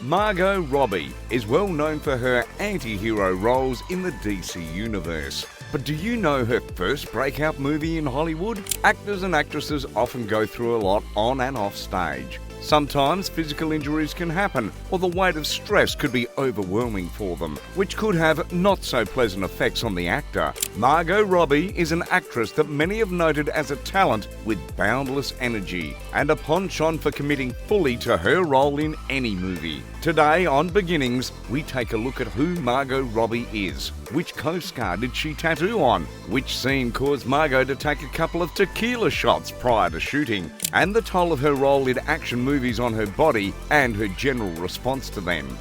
Margot Robbie is well known for her anti-hero roles in the DC Universe. But do you know her first breakout movie in Hollywood? Actors and actresses often go through a lot on and off stage. Sometimes physical injuries can happen, or the weight of stress could be overwhelming for them, which could have not so pleasant effects on the actor. Margot Robbie is an actress that many have noted as a talent with boundless energy, and a penchant for committing fully to her role in any movie. Today on Beginnings, we take a look at who Margot Robbie is. Which co-star did she tattoo on? Which scene caused Margot to take a couple of tequila shots prior to shooting? And the toll of her role in action movies on her body and her general response to them.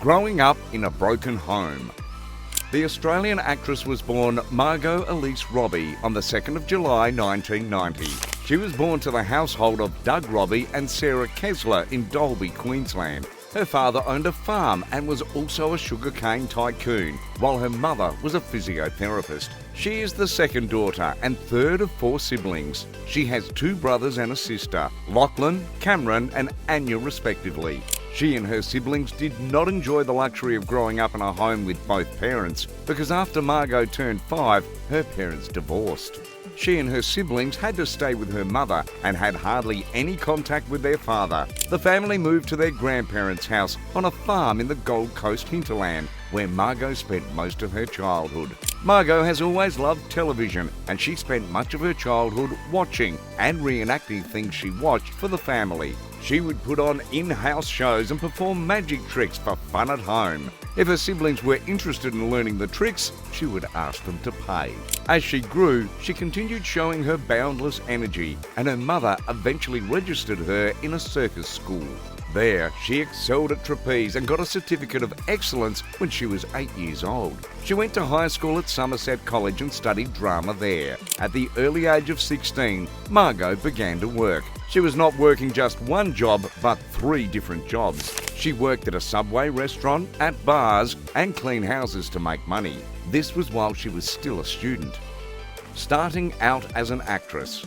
Growing up in a broken home. The Australian actress was born Margot Elise Robbie on the 2nd of July 1990. She was born to the household of Doug Robbie and Sarah Kessler in Dalby, Queensland. Her father owned a farm and was also a sugarcane tycoon, while her mother was a physiotherapist. She is the second daughter and third of 4 siblings. She has 2 brothers and a sister, Lachlan, Cameron and Anya respectively. She and her siblings did not enjoy the luxury of growing up in a home with both parents, because after Margot turned 5, her parents divorced. She and her siblings had to stay with her mother and had hardly any contact with their father. The family moved to their grandparents' house on a farm in the Gold Coast hinterland, where Margot spent most of her childhood. Margot has always loved television, and she spent much of her childhood watching and reenacting things she watched for the family. She would put on in-house shows and perform magic tricks for fun at home. If her siblings were interested in learning the tricks, she would ask them to pay. As she grew, she continued showing her boundless energy, and her mother eventually registered her in a circus school. There, she excelled at trapeze and got a certificate of excellence when she was 8 years old. She went to high school at Somerset College and studied drama there. At the early age of 16, Margot began to work. She was not working just one job, but 3 different jobs. She worked at a Subway restaurant, at bars, and clean houses to make money. This was while she was still a student. Starting out as an actress.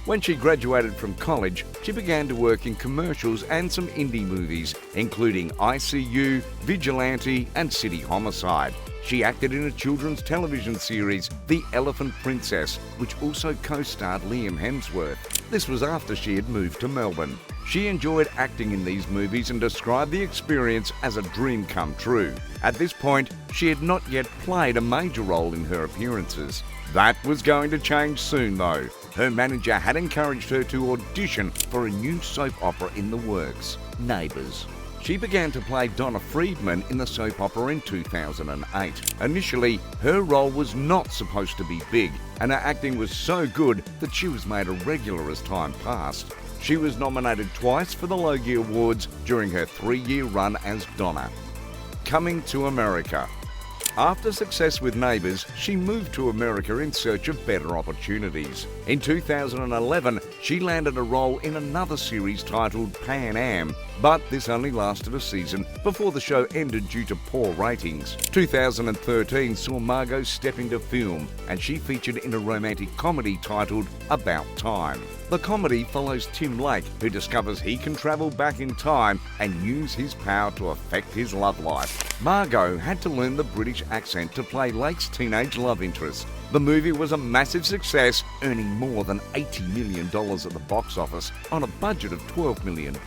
When she graduated from college, she began to work in commercials and some indie movies, including ICU, Vigilante, and City Homicide. She acted in a children's television series, The Elephant Princess, which also co-starred Liam Hemsworth. This was after she had moved to Melbourne. She enjoyed acting in these movies and described the experience as a dream come true. At this point, she had not yet played a major role in her appearances. That was going to change soon though. Her manager had encouraged her to audition for a new soap opera in the works, Neighbours. She began to play Donna Friedman in the soap opera in 2008. Initially, her role was not supposed to be big, and her acting was so good that she was made a regular as time passed. She was nominated twice for the Logie Awards during her 3-year run as Donna. Coming to America. After success with Neighbours, she moved to America in search of better opportunities. In 2011, she landed a role in another series titled Pan Am, but this only lasted a season before the show ended due to poor ratings. 2013 saw Margot step into film, and she featured in a romantic comedy titled About Time. The comedy follows Tim Lake, who discovers he can travel back in time and use his power to affect his love life. Margot had to learn the British accent to play Lake's teenage love interest. The movie was a massive success, earning more than $80 million at the box office on a budget of $12 million.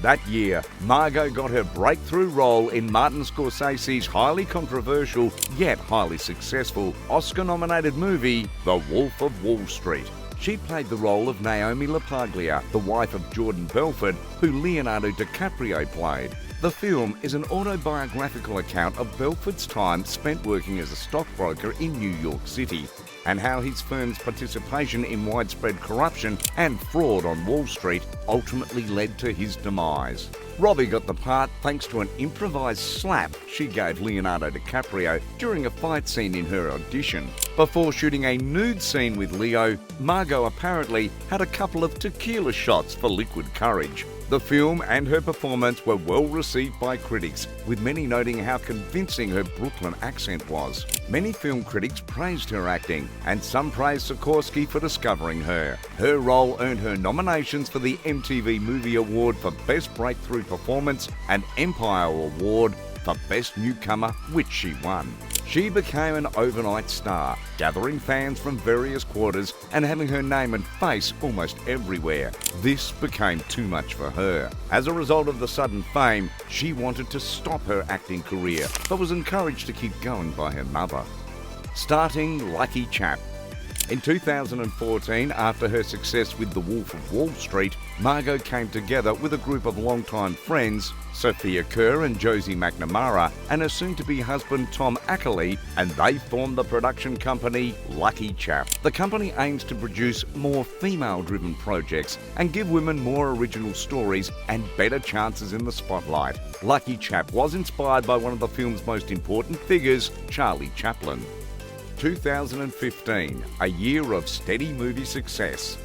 That year, Margot got her breakthrough role in Martin Scorsese's highly controversial yet highly successful Oscar-nominated movie, The Wolf of Wall Street. She played the role of Naomi LaPaglia, the wife of Jordan Belfort, who Leonardo DiCaprio played. The film is an autobiographical account of Belfort's time spent working as a stockbroker in New York City, and how his firm's participation in widespread corruption and fraud on Wall Street ultimately led to his demise. Robbie got the part thanks to an improvised slap she gave Leonardo DiCaprio during a fight scene in her audition. Before shooting a nude scene with Leo, Margot apparently had a couple of tequila shots for liquid courage. The film and her performance were well received by critics, with many noting how convincing her Brooklyn accent was. Many film critics praised her acting, and some praised Sikorsky for discovering her. Her role earned her nominations for the MTV Movie Award for Best Breakthrough Performance and Empire Award for Best Newcomer, which she won. She became an overnight star, gathering fans from various quarters and having her name and face almost everywhere. This became too much for her. As a result of the sudden fame, she wanted to stop her acting career, but was encouraged to keep going by her mother. Starting Lucky Chap. In 2014, after her success with The Wolf of Wall Street, Margot came together with a group of longtime friends, Sophia Kerr and Josie McNamara, and her soon-to-be husband Tom Ackerley, and they formed the production company Lucky Chap. The company aims to produce more female-driven projects and give women more original stories and better chances in the spotlight. Lucky Chap was inspired by one of the film's most important figures, Charlie Chaplin. 2015, a year of steady movie success.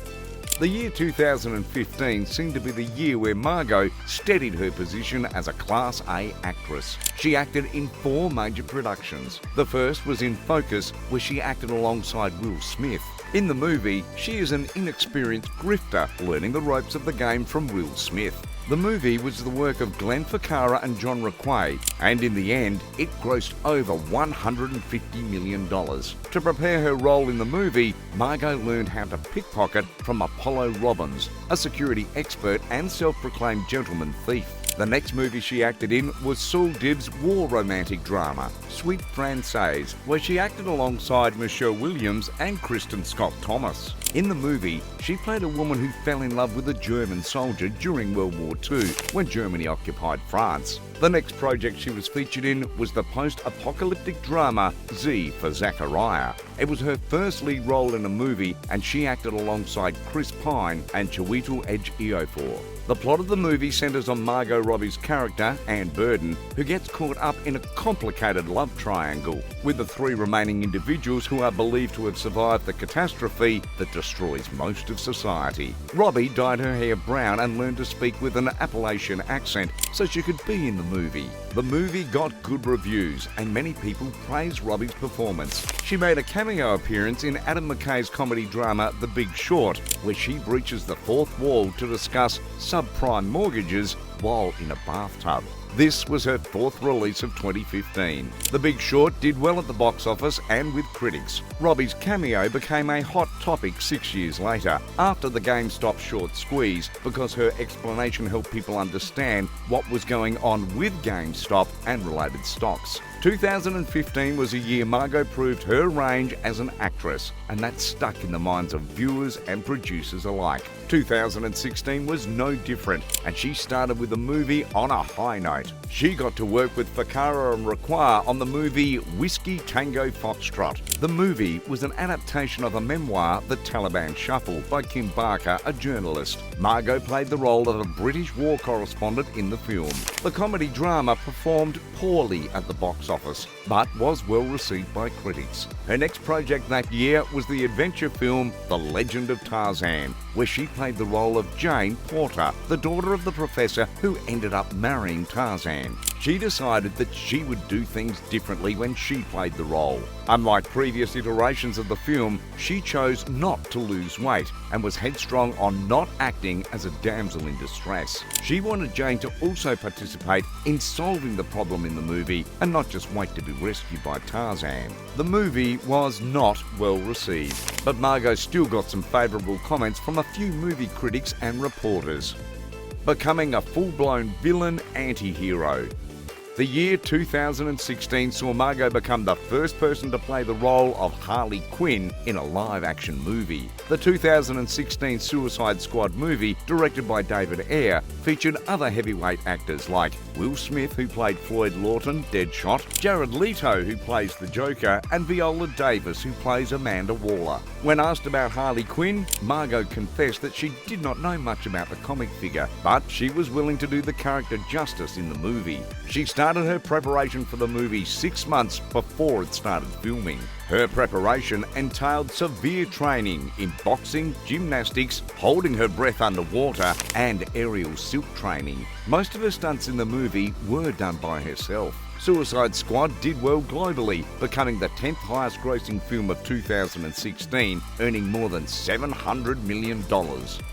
The year 2015 seemed to be the year where Margot steadied her position as a Class A actress. She acted in 4 major productions. The first was In Focus, where she acted alongside Will Smith. In the movie, she is an inexperienced grifter learning the ropes of the game from Will Smith. The movie was the work of Glenn Ficarra and John Requay, and in the end, it grossed over $150 million. To prepare her role in the movie, Margot learned how to pickpocket from Apollo Robbins, a security expert and self-proclaimed gentleman thief. The next movie she acted in was Saul Dibb's war romantic drama, Sweet Francaise, where she acted alongside Michelle Williams and Kristen Scott Thomas. In the movie, she played a woman who fell in love with a German soldier during World War II, when Germany occupied France. The next project she was featured in was the post-apocalyptic drama Z for Zachariah. It was her first lead role in a movie, and she acted alongside Chris Pine and Chiwetel Ejiofor. The plot of the movie centres on Margot Robbie's character, Anne Burden, who gets caught up in a complicated love triangle with the 3 remaining individuals who are believed to have survived the catastrophe that destroys most of society. Robbie dyed her hair brown and learned to speak with an Appalachian accent so she could be in the movie. The movie got good reviews, and many people praised Robbie's performance. She made a cameo appearance in Adam McKay's comedy drama The Big Short, where she breaches the 4th wall to discuss subprime mortgages while in a bathtub. This was her 4th release of 2015. The Big Short did well at the box office and with critics. Robbie's cameo became a hot topic 6 years later, after the GameStop short squeeze, because her explanation helped people understand what was going on with GameStop and related stocks. 2015 was a year Margot proved her range as an actress, and that stuck in the minds of viewers and producers alike. 2016 was no different, and she started with the movie on a high note. She got to work with Ficarra and Requay on the movie Whiskey Tango Foxtrot. The movie was an adaptation of a memoir, The Taliban Shuffle, by Kim Barker, a journalist. Margot played the role of a British war correspondent in the film. The comedy drama performed poorly at the box office, but was well received by critics. Her next project that year was the adventure film The Legend of Tarzan, where she played the role of Jane Porter, the daughter of the professor who ended up marrying Tarzan. She decided that she would do things differently when she played the role. Unlike previous iterations of the film, she chose not to lose weight and was headstrong on not acting as a damsel in distress. She wanted Jane to also participate in solving the problem in the movie and not just wait to be rescued by Tarzan. The movie was not well received, but Margot still got some favourable comments from a few movie critics and reporters. Becoming a full-blown villain anti-hero. The year 2016 saw Margot become the first person to play the role of Harley Quinn in a live-action movie. The 2016 Suicide Squad movie, directed by David Ayer, featured other heavyweight actors like Will Smith, who played Floyd Lawton, Deadshot, Jared Leto, who plays the Joker, and Viola Davis, who plays Amanda Waller. When asked about Harley Quinn, Margot confessed that she did not know much about the comic figure, but she was willing to do the character justice in the movie. She started started her preparation for the movie 6 months before it started filming. Her preparation entailed severe training in boxing, gymnastics, holding her breath underwater, and aerial silk training. Most of her stunts in the movie were done by herself. Suicide Squad did well globally, becoming the 10th highest grossing film of 2016, earning more than $700 million.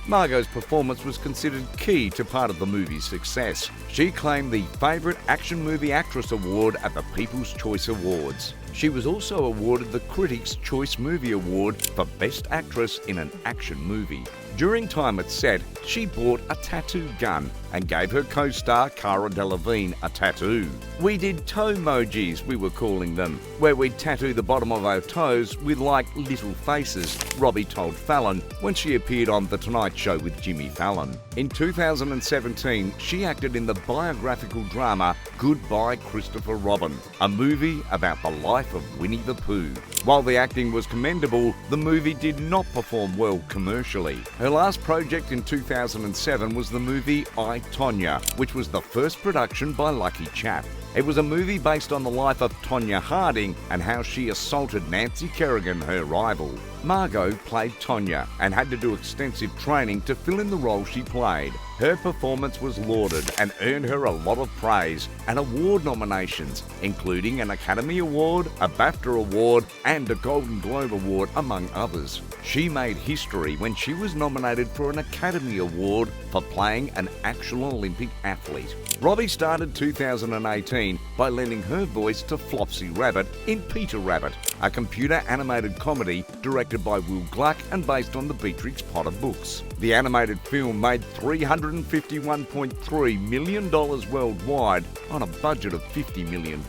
Margot's performance was considered key to part of the movie's success. She claimed the Favourite Action Movie Actress Award at the People's Choice Awards. She was also awarded the Critics' Choice Movie Award for Best Actress in an Action Movie. During time at set, she bought a tattoo gun and gave her co-star Cara Delevingne a tattoo. "We did toe emojis, we were calling them, where we'd tattoo the bottom of our toes with like little faces," Robbie told Fallon when she appeared on The Tonight Show with Jimmy Fallon. In 2017, she acted in the biographical drama Goodbye Christopher Robin, a movie about the life of Winnie the Pooh. While the acting was commendable, the movie did not perform well commercially. Her last project in 2007 was the movie I, Tonya, which was the first production by Lucky Chap. It was a movie based on the life of Tonya Harding and how she assaulted Nancy Kerrigan, her rival. Margot played Tonya and had to do extensive training to fill in the role she played. Her performance was lauded and earned her a lot of praise and award nominations, including an Academy Award, a BAFTA Award, and a Golden Globe Award, among others. She made history when she was nominated for an Academy Award for playing an actual Olympic athlete. Robbie started 2018 by lending her voice to Flopsy Rabbit in Peter Rabbit, a computer-animated comedy directed by Will Gluck and based on the Beatrix Potter books. The animated film made $351.3 million worldwide on a budget of $50 million,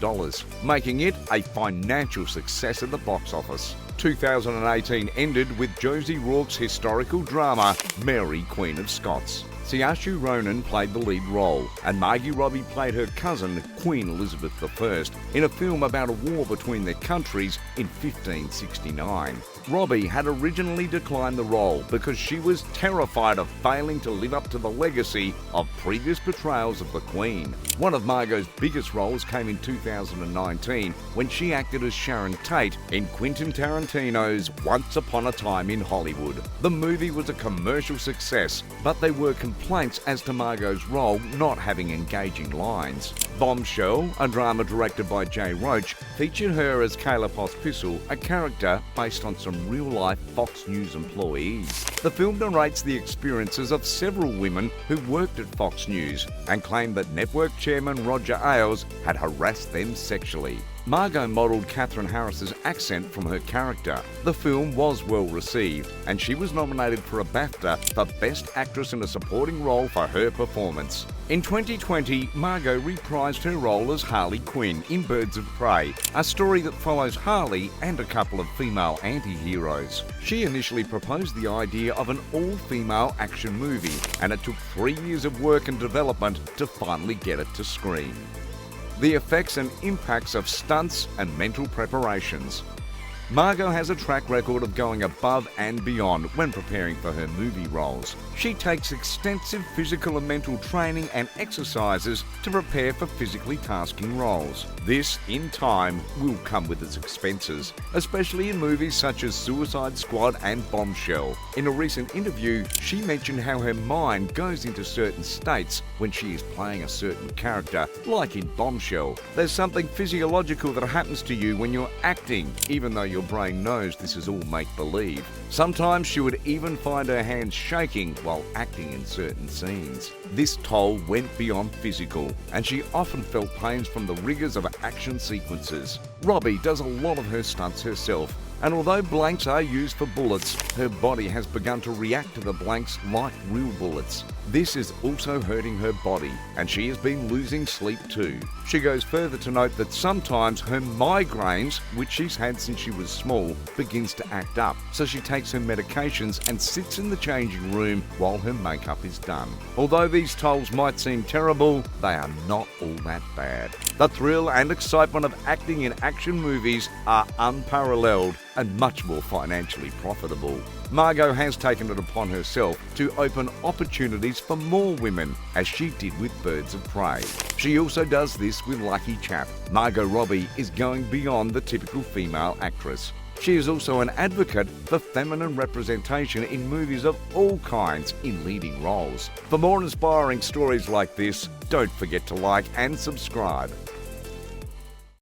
making it a financial success at the box office. 2018 ended with Josie Rourke's historical drama Mary, Queen of Scots. Saoirse Ronan played the lead role, and Margot Robbie played her cousin, Queen Elizabeth I, in a film about a war between their countries in 1569. Robbie had originally declined the role because she was terrified of failing to live up to the legacy of previous portrayals of the Queen. One of Margot's biggest roles came in 2019 when she acted as Sharon Tate in Quentin Tarantino's Once Upon a Time in Hollywood. The movie was a commercial success, but there were complaints as to Margot's role not having engaging lines. Bombshell, a drama directed by Jay Roach, featured her as Kayla Pospisil, a character based on some real-life Fox News employees. The film narrates the experiences of several women who worked at Fox News and claimed that network chairman Roger Ailes had harassed them sexually. Margot modelled Catherine Harris's accent from her character. The film was well received, and she was nominated for a BAFTA for Best Actress in a Supporting Role for her performance. In 2020, Margot reprised her role as Harley Quinn in Birds of Prey, a story that follows Harley and a couple of female anti-heroes. She initially proposed the idea of an all-female action movie, and it took 3 years of work and development to finally get it to screen. The effects and impacts of stunts and mental preparations. Margot has a track record of going above and beyond when preparing for her movie roles. She takes extensive physical and mental training and exercises to prepare for physically tasking roles. This, in time, will come with its expenses, especially in movies such as Suicide Squad and Bombshell. In a recent interview, she mentioned how her mind goes into certain states when she is playing a certain character, like in Bombshell. There's something physiological that happens to you when you're acting, even though your brain knows this is all make-believe. Sometimes she would even find her hands shaking while acting in certain scenes. This toll went beyond physical, and she often felt pains from the rigors of action sequences. Robbie does a lot of her stunts herself, and although blanks are used for bullets, her body has begun to react to the blanks like real bullets. This is also hurting her body, and she has been losing sleep too. She goes further to note that sometimes her migraines, which she's had since she was small, begins to act up, so she takes her medications and sits in the changing room while her makeup is done. Although these tolls might seem terrible, they are not all that bad. The thrill and excitement of acting in action movies are unparalleled, and much more financially profitable. Margot has taken it upon herself to open opportunities for more women, as she did with Birds of Prey. She also does this with Lucky Chap. Margot Robbie is going beyond the typical female actress. She is also an advocate for feminine representation in movies of all kinds in leading roles. For more inspiring stories like this, don't forget to like and subscribe.